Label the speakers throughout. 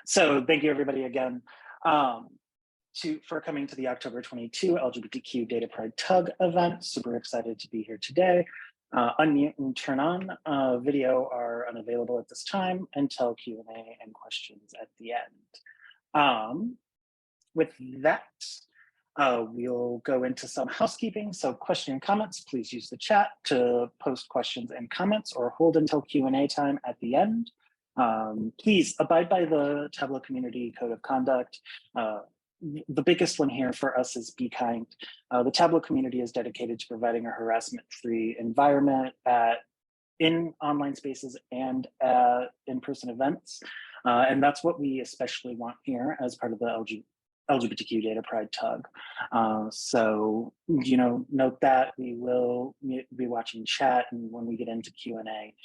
Speaker 1: So thank you everybody again um, for coming to the October 22 LGBTQ Data Pride Tug event. Super excited to be here today. Unmute and turn on. Video are unavailable at this time until Q&A and questions at the end. With that, we'll go into some housekeeping. So question and comments, please use the chat to post questions and comments or hold until Q&A time at the end. Please abide by the Tableau Community Code of Conduct. The biggest one here for us is be kind. The Tableau community is dedicated to providing a harassment-free environment in online spaces and in-person events. And that's what we especially want here as part of the LGBTQ Data Pride Tug. So, note that we will be watching chat, and when we get into Q&A,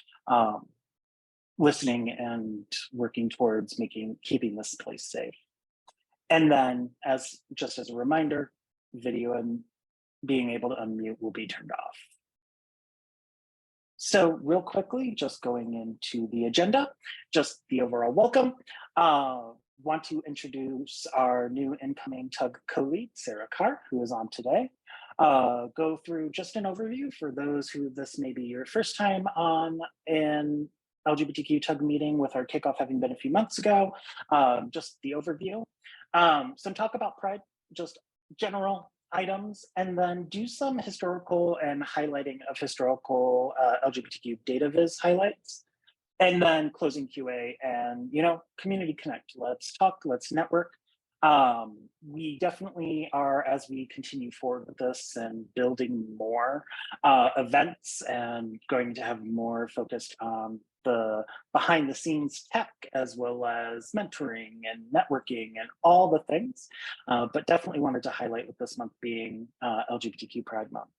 Speaker 1: listening and working towards keeping this place safe. And then, just as a reminder, video and being able to unmute will be turned off. So real quickly, just going into the agenda, just the overall welcome. Want to introduce our new incoming TUG co-lead, Sarah Carr, who is on today. Go through just an overview for those who this may be your first time on an LGBTQ TUG meeting, with our kickoff having been a few months ago. Just the overview. Some talk about Pride, just general items, and then do some historical and highlighting of historical LGBTQ data viz highlights. And then closing QA and, community connect. Let's talk, let's network. We definitely are, as we continue forward with this and building more events and going to have more focused on the behind the scenes tech, as well as mentoring and networking and all the things. But definitely wanted to highlight with this month being LGBTQ Pride Month.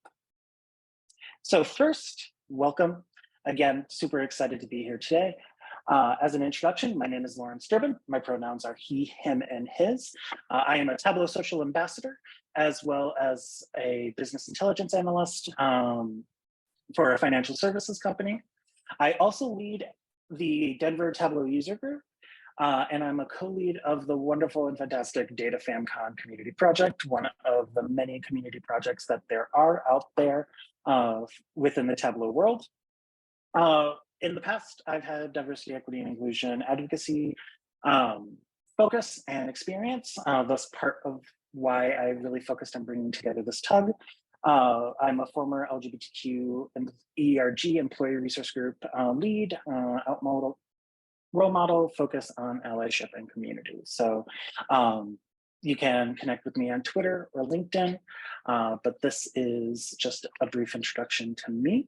Speaker 1: So first, welcome. Again, super excited to be here today. As an introduction, my name is Durbin. My pronouns are he, him, and his. I am a Tableau social ambassador, as well as a business intelligence analyst for a financial services company. I also lead the Denver Tableau user group, and I'm a co-lead of the wonderful and fantastic Data FamCon community project, one of the many community projects that there are out there within the Tableau world. In the past, I've had diversity, equity, and inclusion advocacy focus and experience. That's part of why I really focused on bringing together this tug. I'm a former LGBTQ and ERG employee resource group lead, role model, focus on allyship and community. So you can connect with me on Twitter or LinkedIn, but this is just a brief introduction to me.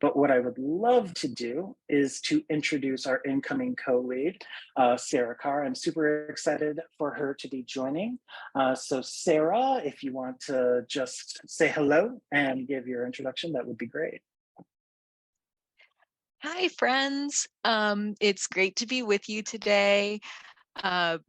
Speaker 1: But what I would love to do is to introduce our incoming co-lead, Sarah Carr. I'm super excited for her to be joining. So Sarah, if you want to just say hello and give your introduction, that would be great.
Speaker 2: Hi, friends. It's great to be with you today.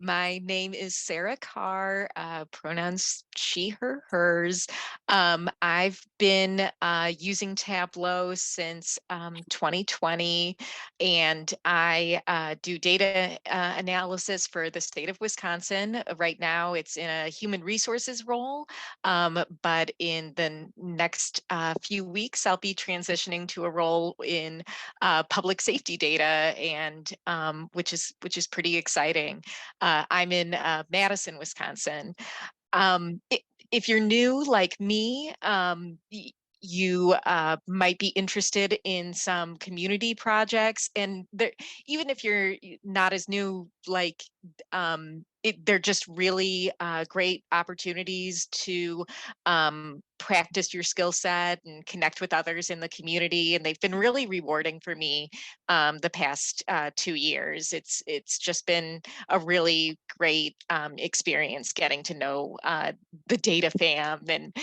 Speaker 2: My name is Sarah Carr, pronouns she, her, hers. I've been using Tableau since 2020, and I do data analysis for the state of Wisconsin. Right now, it's in a human resources role, but in the next few weeks, I'll be transitioning to a role in public safety data, and which is pretty exciting. I'm in Madison, Wisconsin. If you're new like me, you might be interested in some community projects, and even if you're not as new, like they're just really great opportunities to practice your skill set and connect with others in the community. And they've been really rewarding for me the past 2 years. It's just been a really great experience getting to know the data fam and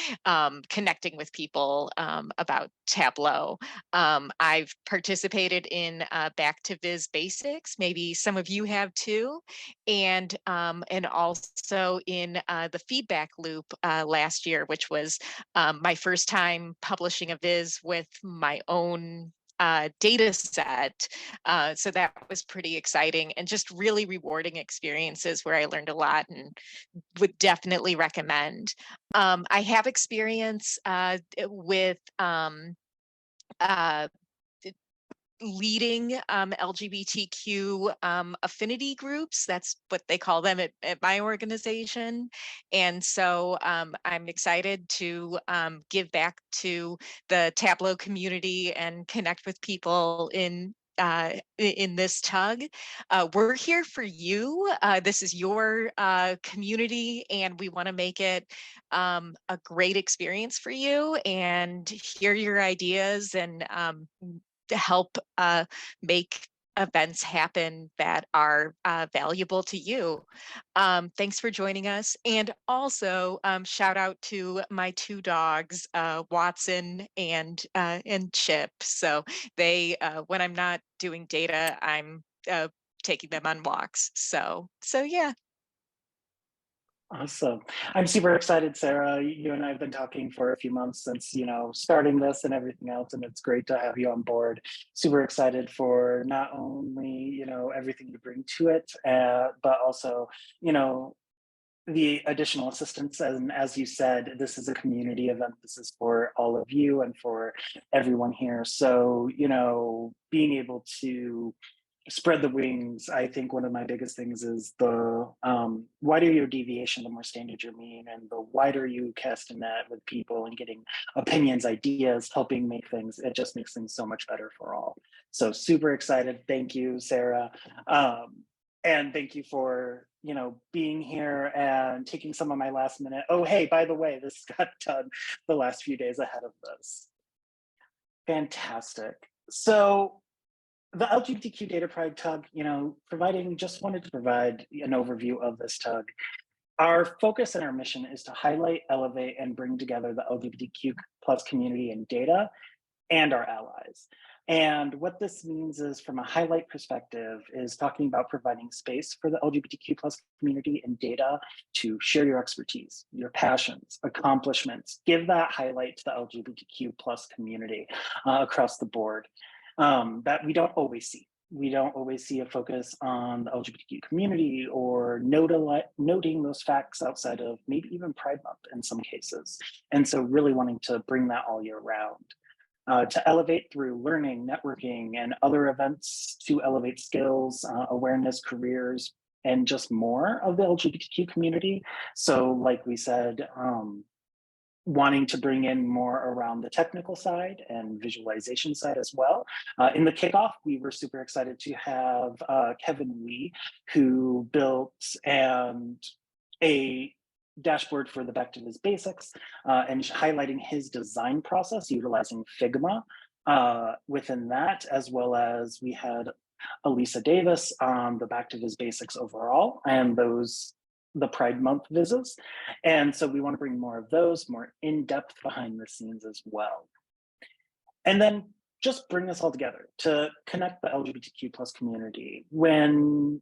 Speaker 2: connecting with people about Tableau. I've participated in Back to Viz Basics. Maybe some of you have too. And also in the feedback loop last year, which was my first time publishing a viz with my own data set. So that was pretty exciting and just really rewarding experiences where I learned a lot and would definitely recommend. I have experience with uh, leading LGBTQ affinity groups. That's what they call them at my organization. And so I'm excited to give back to the Tableau community and connect with people in this tug. We're here for you. This is your community, and we want to make it a great experience for you and hear your ideas and to help make events happen that are valuable to you. Thanks for joining us. And also shout out to my two dogs, Watson and Chip. So they, when I'm not doing data, I'm taking them on walks. So yeah.
Speaker 1: Awesome. I'm super excited, Sarah. You and I have been talking for a few months since, starting this and everything else, and it's great to have you on board. Super excited for not only, everything you bring to it, but also, the additional assistance. And as you said, this is a community event. This is for all of you and for everyone here. So, being able to spread the wings. I think one of my biggest things is the wider your deviation, the more standard your mean, and the wider you cast a net with people and getting opinions, ideas, helping make things, it just makes things so much better for all. So super excited. Thank you, Sarah. And thank you for, being here and taking some of my last minute. Oh, hey, by the way, this got done the last few days ahead of this. Fantastic. So the LGBTQ Data Pride Tug, just wanted to provide an overview of this tug. Our focus and our mission is to highlight, elevate, and bring together the LGBTQ plus community in data and our allies. And what this means is, from a highlight perspective, is talking about providing space for the LGBTQ plus community in data to share your expertise, your passions, accomplishments, give that highlight to the LGBTQ plus community across the board. That we don't always see. We don't always see a focus on the LGBTQ community or noting those facts outside of maybe even Pride Month in some cases. And so really wanting to bring that all year round. To elevate through learning, networking, and other events to elevate skills, awareness, careers, and just more of the LGBTQ community. So like we said, wanting to bring in more around the technical side and visualization side as well. In the kickoff, we were super excited to have Kevin Lee, who built a dashboard for the Back to His Basics and highlighting his design process utilizing Figma within that, as well as we had Elisa Davis on the Back to His Basics overall and the Pride Month visits. And so we want to bring more of those, more in-depth behind the scenes as well. And then just bring us all together to connect the LGBTQ plus community. When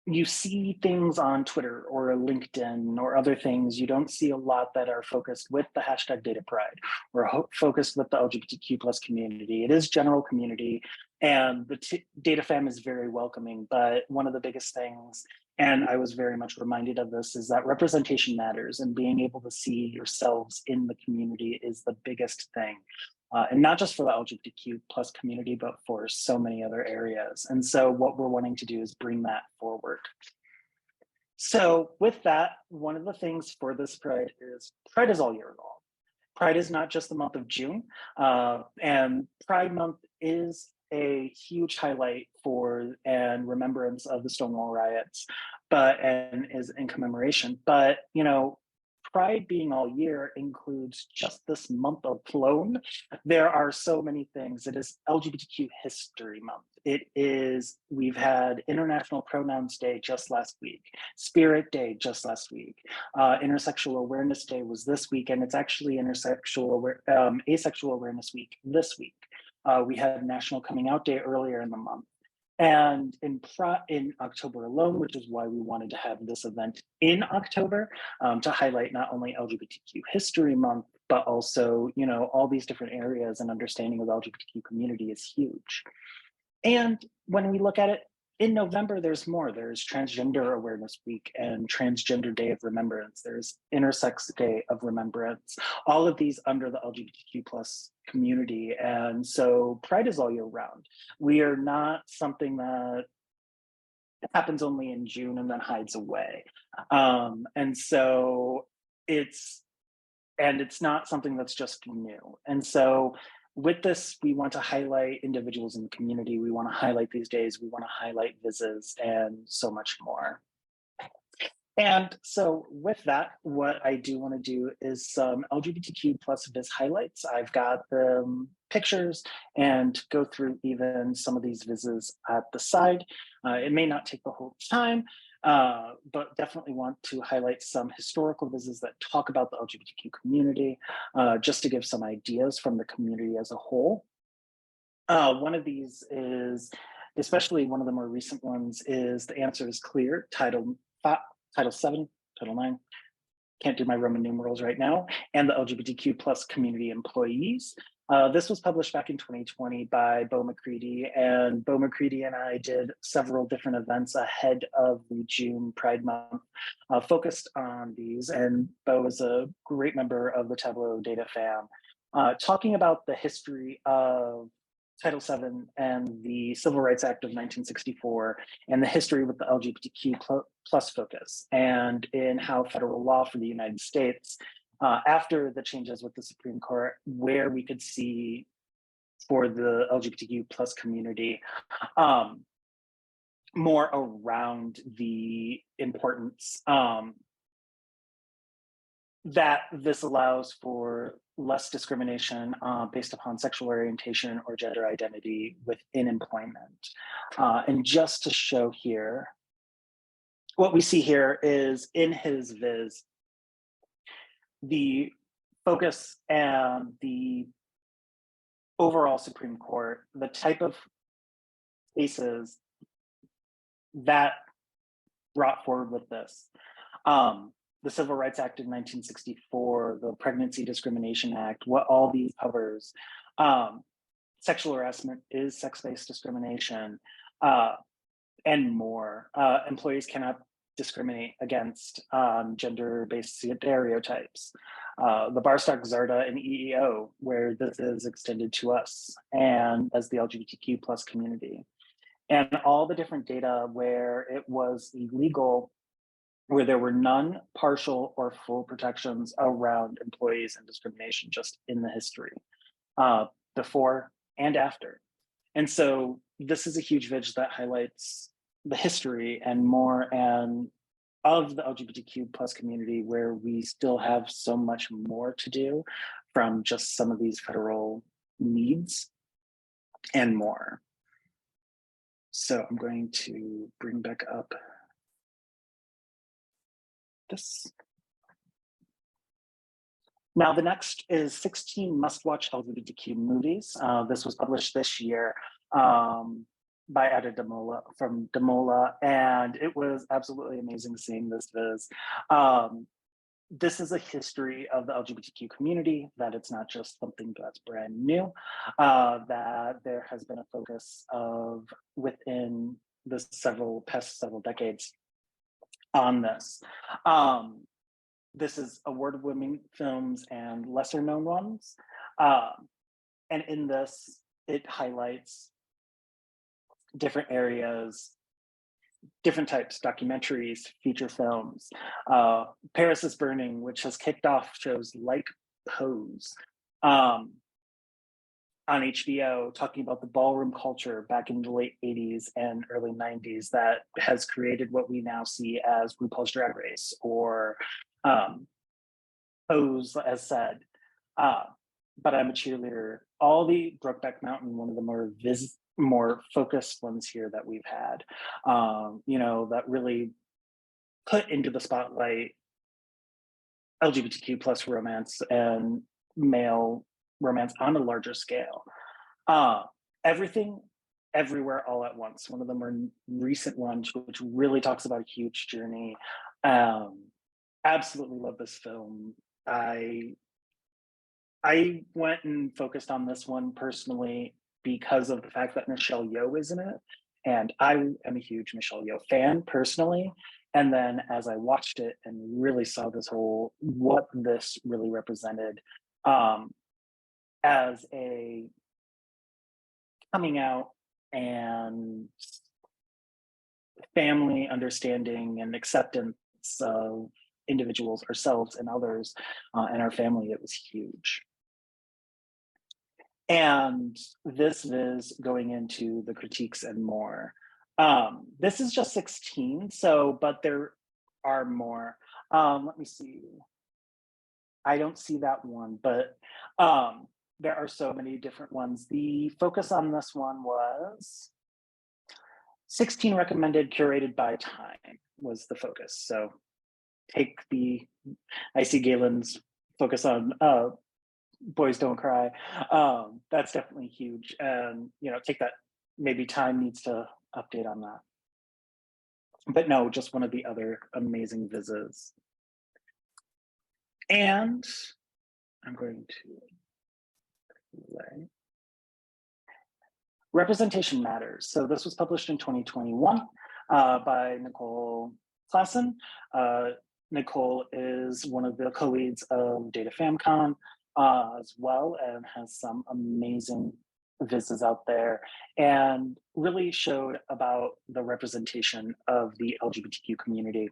Speaker 1: you see things on Twitter or LinkedIn or other things, you don't see a lot that are focused with the hashtag Data Pride or focused with the LGBTQ plus community. It is general community, and the Data Fam is very welcoming. But one of the biggest things, and I was very much reminded of this, is that representation matters, and being able to see yourselves in the community is the biggest thing. And not just for the LGBTQ plus community, but for so many other areas. And so what we're wanting to do is bring that forward. So with that, one of the things for this Pride is all year long. Pride is not just the month of June, and Pride Month is a huge highlight for and remembrance of the Stonewall riots, and is in commemoration. But Pride being all year includes just this month alone. There are so many things. It is LGBTQ History Month. We've had International Pronouns Day just last week, Spirit Day just last week. Intersexual Awareness Day was this week, and it's actually Asexual Awareness Week this week. We had National Coming Out Day earlier in the month. And in October alone, which is why we wanted to have this event in October, to highlight not only LGBTQ History Month, but also, you know, all these different areas and understanding of the LGBTQ community is huge. And when we look at it, in November, there's more. There's Transgender Awareness Week and Transgender Day of Remembrance. There's Intersex Day of Remembrance, all of these under the LGBTQ plus community. And so Pride is all year round. We are not something that happens only in June and then hides away. And so it's it's not something that's just new. And so with this, we want to highlight individuals in the community. We want to highlight these days. We want to highlight vises and so much more. And so with that, what I do want to do is some LGBTQ plus Viz highlights. I've got the pictures and go through even some of these Vizes at the side. It may not take the whole time, but definitely want to highlight some historical Vizes that talk about the LGBTQ community, just to give some ideas from the community as a whole. One of these is, especially one of the more recent ones, is The Answer is Clear, Title 7, Title 9, can't do my Roman numerals right now, and the LGBTQ plus community employees. This was published back in 2020 by Bo McCready, and Bo McCready and I did several different events ahead of the June Pride Month focused on these, and Bo is a great member of the Tableau data fam, talking about the history of Title VII and the Civil Rights Act of 1964 and the history with the LGBTQ plus focus, and in how federal law for the United States, after the changes with the Supreme Court, where we could see for the LGBTQ plus community, more around the importance that this allows for less discrimination based upon sexual orientation or gender identity within employment. And just to show here, what we see here is in his viz, the focus and the overall Supreme Court, the type of cases that brought forward with this. The Civil Rights Act of 1964, the Pregnancy Discrimination Act, what all these covers. Sexual harassment is sex-based discrimination, and more. Employees cannot discriminate against gender-based stereotypes. The Barstock, Zarda, and EEO, where this is extended to us and as the LGBTQ plus community. And all the different data where it was illegal, where there were none, partial, or full protections around employees and discrimination just in the history, before and after. And so this is a huge vid that highlights the history and more and of the LGBTQ plus community, where we still have so much more to do from just some of these federal needs and more. So I'm going to bring back up this. Now, the next is 16 must-watch LGBTQ movies. This was published this year by Ada Damola from Damola, and it was absolutely amazing seeing this viz. This is a history of the LGBTQ community, that it's not just something that's brand new, that there has been a focus of within the past several decades on this. This is award-winning films and lesser-known ones. And in this, it highlights different areas, different types, documentaries, feature films. Paris is Burning, which has kicked off shows like Pose on HBO, talking about the ballroom culture back in the late 80s and early 90s that has created what we now see as RuPaul's Drag Race, or Pose, as said. But I'm a cheerleader. All the Brokeback Mountain, one of the more focused ones here that we've had, you know, that really put into the spotlight LGBTQ plus romance and male romance on a larger scale. Everything, Everywhere, All at Once, one of the more recent ones, which really talks about a huge journey. Absolutely love this film. I I went and focused on this one personally because of the fact that Michelle Yeoh is in it, and I am a huge Michelle Yeoh fan personally. And then as I watched it and really saw this whole what this really represented um, as a coming out and family understanding and acceptance of individuals, ourselves, and others, and our family, it was huge. And this is going into the critiques and more. This is just 16, so, but there are more. Let me see. I don't see that one, but there are so many different ones. The focus on this one was 16 recommended, curated by time was the focus. So take the, I see Galen's focus on Boys Don't Cry. That's definitely huge. And, take that, maybe time needs to update on that. But no, just one of the other amazing vises. And I'm going to play. Representation Matters. So this was published in 2021 by Nicole Klassen. Nicole is one of the co-leads of Data FamCon as well, and has some amazing vises out there, and really showed about the representation of the LGBTQ community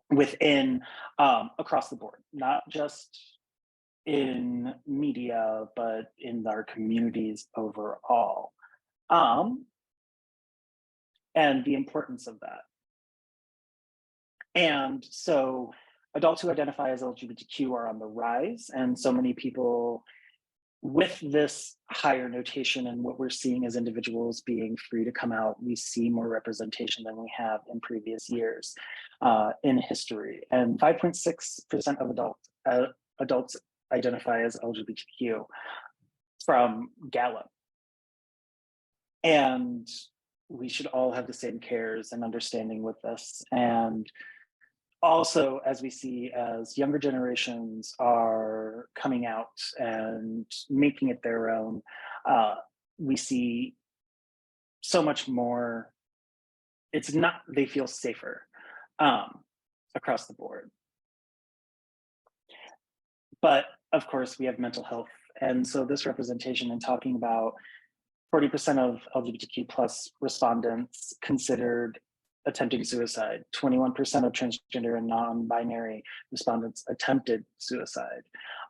Speaker 1: within across the board, not just in media, but in our communities overall. Um, and the importance of that. And so adults who identify as LGBTQ are on the rise, and so many people with this higher notation and what we're seeing as individuals being free to come out, we see more representation than we have in previous years in history. And 5.6% of adults identify as LGBTQ from Gallup. And we should all have the same cares and understanding with this. And also, as we see as younger generations are coming out and making it their own, we see so much more. It's not, they feel safer across the board. But of course, we have mental health. And so this representation and talking about 40% of LGBTQ plus respondents considered attempting suicide. 21% of transgender and non-binary respondents attempted suicide.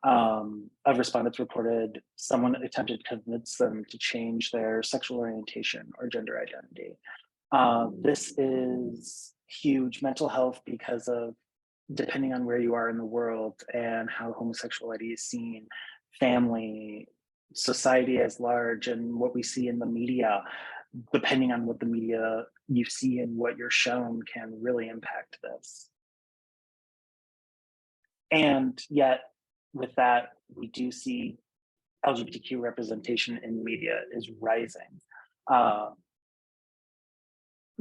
Speaker 1: Of respondents reported someone attempted to convince them to change their sexual orientation or gender identity. This is huge mental health because of depending on where you are in the world and how homosexuality is seen, family, society as large, and what we see in the media, depending on what the media you see and what you're shown can really impact this. And yet, with that, we do see LGBTQ representation in media is rising.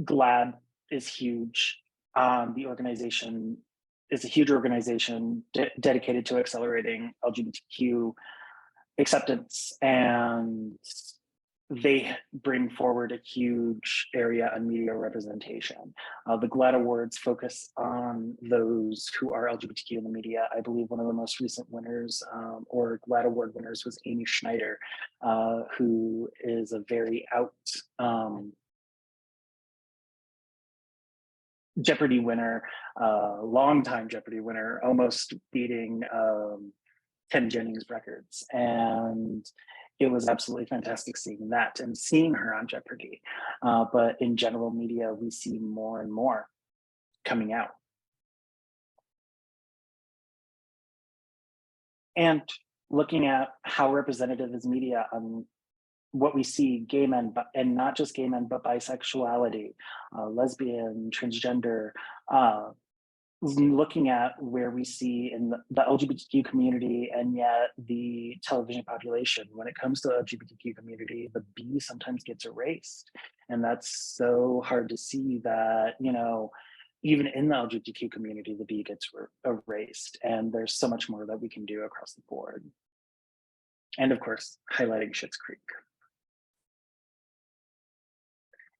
Speaker 1: GLAD is huge. The organization is a huge organization dedicated to accelerating LGBTQ acceptance, and they bring forward a huge area on media representation. The GLAAD Awards focus on those who are LGBTQ in the media. I believe one of the most recent winners or GLAAD Award winners was Amy Schneider, who is a very out Jeopardy winner, longtime Jeopardy winner, almost beating Ken Jennings' records. And it was absolutely fantastic seeing that and seeing her on Jeopardy. But in general media, we see more and more coming out. And looking at how representative is media on what we see gay men, and not just gay men, but bisexuality, lesbian, transgender, looking at where we see in the LGBTQ community and yet the television population. When it comes to the LGBTQ community, the B sometimes gets erased. And that's so hard to see that, even in the LGBTQ community, the B gets erased. And there's so much more that we can do across the board. and of course, highlighting Schitt's Creek.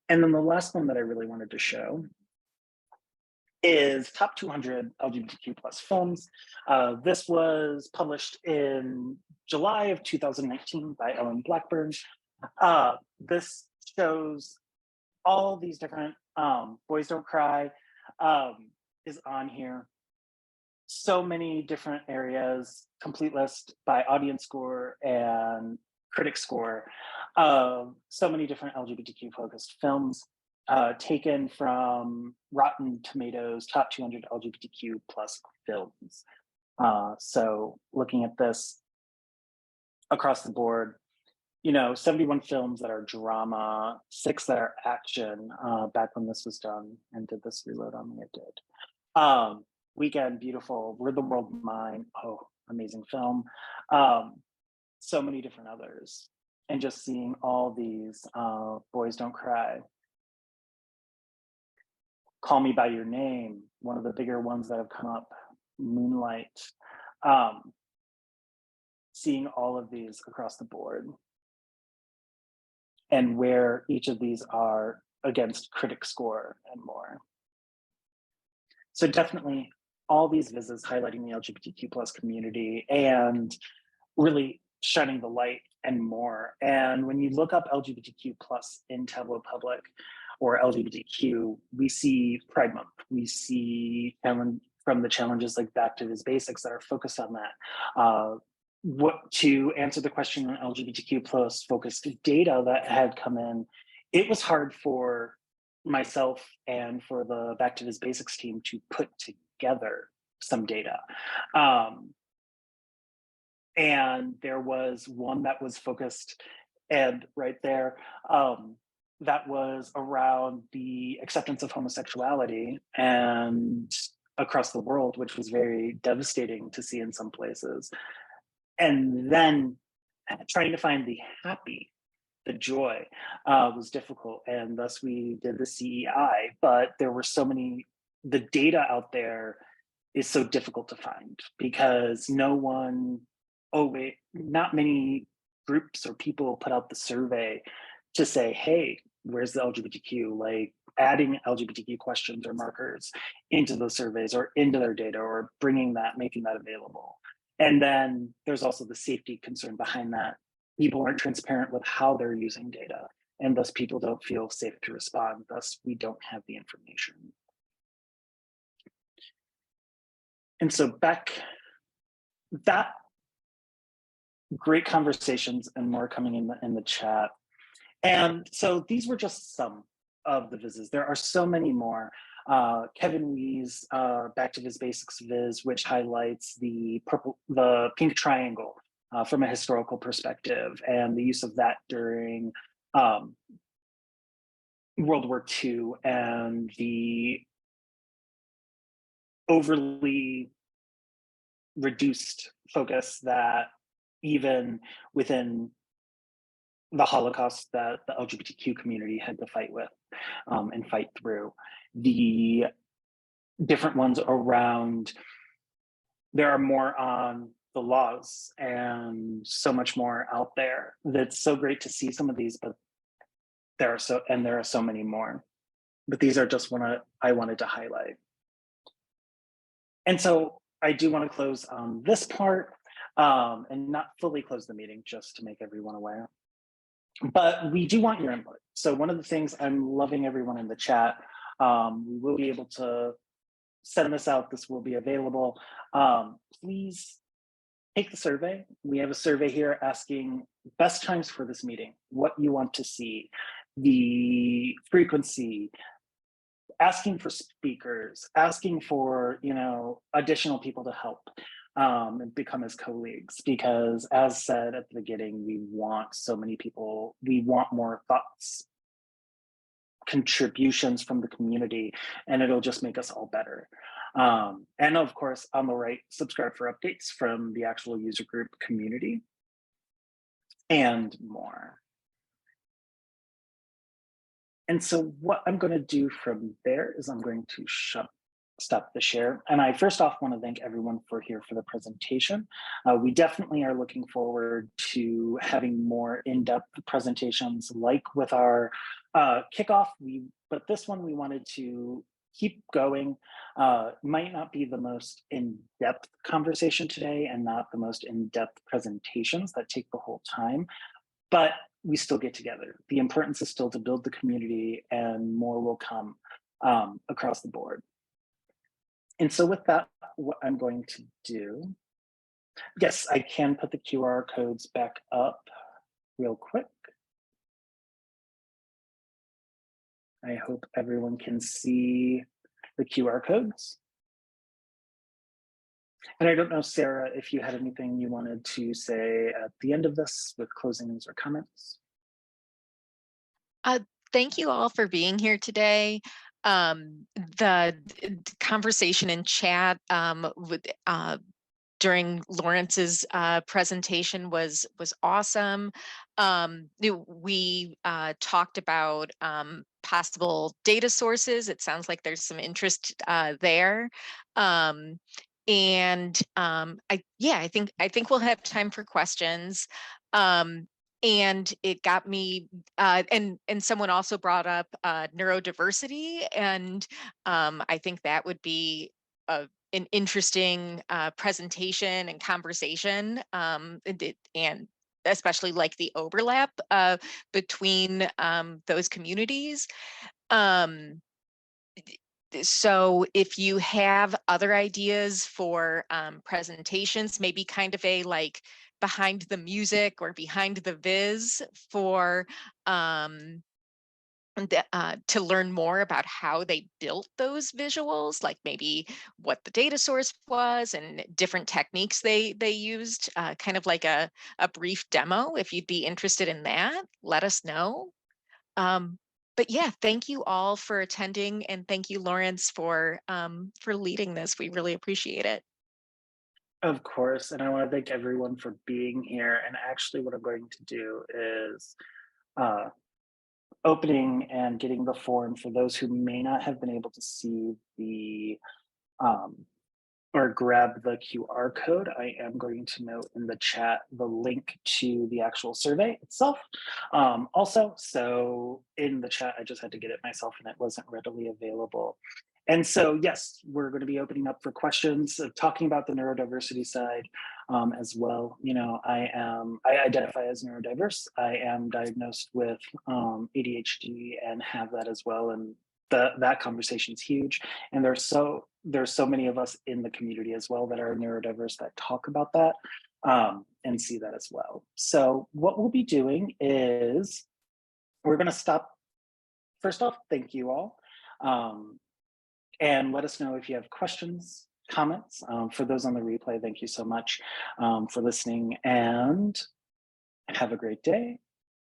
Speaker 1: And then the last one that I really wanted to show is top 200 LGBTQ plus films. This was published in July of 2019 by Ellen Blackburn. This shows all these different, Boys Don't Cry is on here. So many different areas, complete list by audience score and critic score. So many different LGBTQ focused films taken from Rotten Tomatoes top 200 LGBTQ plus films. So looking at this across the board, 71 films that are drama, 6 that are action, back when this was done, and did this reload on me? It did. Weekend, Beautiful, We're the World Mine, oh, amazing film. So many different others. And just seeing all these, Boys Don't Cry, Call Me By Your Name, one of the bigger ones that have come up, Moonlight. Seeing all of these across the board and where each of these are against critic score and more. So definitely all these visits highlighting the LGBTQ plus community and really shining the light and more. And when you look up LGBTQ plus in Tableau Public or LGBTQ, we see Pride Month, we see from the challenges like Back to His Basics that are focused on that. What to answer the question on LGBTQ plus focused data that had come in, it was hard for myself and for the Back to His Basics team to put together some data. And there was one that was focused, and right there, that was around the acceptance of homosexuality and across the world, which was very devastating to see in some places. And then trying to find the happy, the joy was difficult. And thus we did the CEI, but there were so many, the data out there is so difficult to find because not many groups or people put out the survey to say, hey, where's the LGBTQ? Like adding LGBTQ questions or markers into those surveys or into their data or making that available. And then there's also the safety concern behind that. People aren't transparent with how they're using data, and thus people don't feel safe to respond. Thus, we don't have the information. And so that great conversations and more coming in the chat. And so these were just some of the vizzes. There are so many more. Kevin Wee's Back to His Basics viz, which highlights the pink triangle from a historical perspective and the use of that during World War II and the overly reduced focus that even within the Holocaust that the LGBTQ community had to fight with and fight through. The different ones around, there are more on the laws and so much more out there. That's so great to see some of these, but there are so many more. But these are just one I wanted to highlight. And so I do want to close on this part and not fully close the meeting, just to make everyone aware. But we do want your input. So one of the things I'm loving everyone in the chat, we will be able to send this out. This will be available. Please take the survey. We have a survey here asking best times for this meeting, what you want to see, the frequency, asking for speakers, asking for additional people to help and become as colleagues, because as said at the beginning, we want so many people, we want more thoughts, contributions from the community, and it'll just make us all better. And of course, on the right, subscribe for updates from the actual user group community and more. And so what I'm going to do from there is I'm going to shut stop the share. And I first off want to thank everyone for here for the presentation. We definitely are looking forward to having more in-depth presentations like with our kickoff. But this one we wanted to keep going. Might not be the most in-depth conversation today and not the most in-depth presentations that take the whole time, but we still get together. The importance is still to build the community, and more will come across the board. And so with that, what I'm going to do, yes, I can put the QR codes back up real quick. I hope everyone can see the QR codes. And I don't know, Sarah, if you had anything you wanted to say at the end of this with closings or comments.
Speaker 2: Thank you all for being here today. The conversation in chat during Lawrence's presentation was awesome. We talked about possible data sources. It sounds like there's some interest there. I think we'll have time for questions. And it got me, and someone also brought up neurodiversity, and I think that would be an interesting presentation and conversation, and especially like the overlap between those communities. So if you have other ideas for presentations, maybe kind of a like behind the music or behind the viz for to learn more about how they built those visuals, like maybe what the data source was and different techniques they used, kind of like a brief demo. If you'd be interested in that, let us know. But yeah, thank you all for attending, and thank you, Lawrence, for leading this. We really appreciate it.
Speaker 1: Of course, and I want to thank everyone for being here. And actually what I'm going to do is opening and getting the form for those who may not have been able to see the or grab the QR code. I am going to note in the chat the link to the actual survey itself. Also, so in the chat, I just had to get it myself and it wasn't readily available. And so, yes, we're going to be opening up for questions, talking about the neurodiversity side as well. You know, I identify as neurodiverse. I am diagnosed with ADHD and have that as well. And that conversation is huge. And there's so many of us in the community as well that are neurodiverse that talk about that and see that as well. So what we'll be doing is we're going to stop. First off, thank you all. And let us know if you have questions, comments. For those on the replay, thank you so much for listening, and have a great day.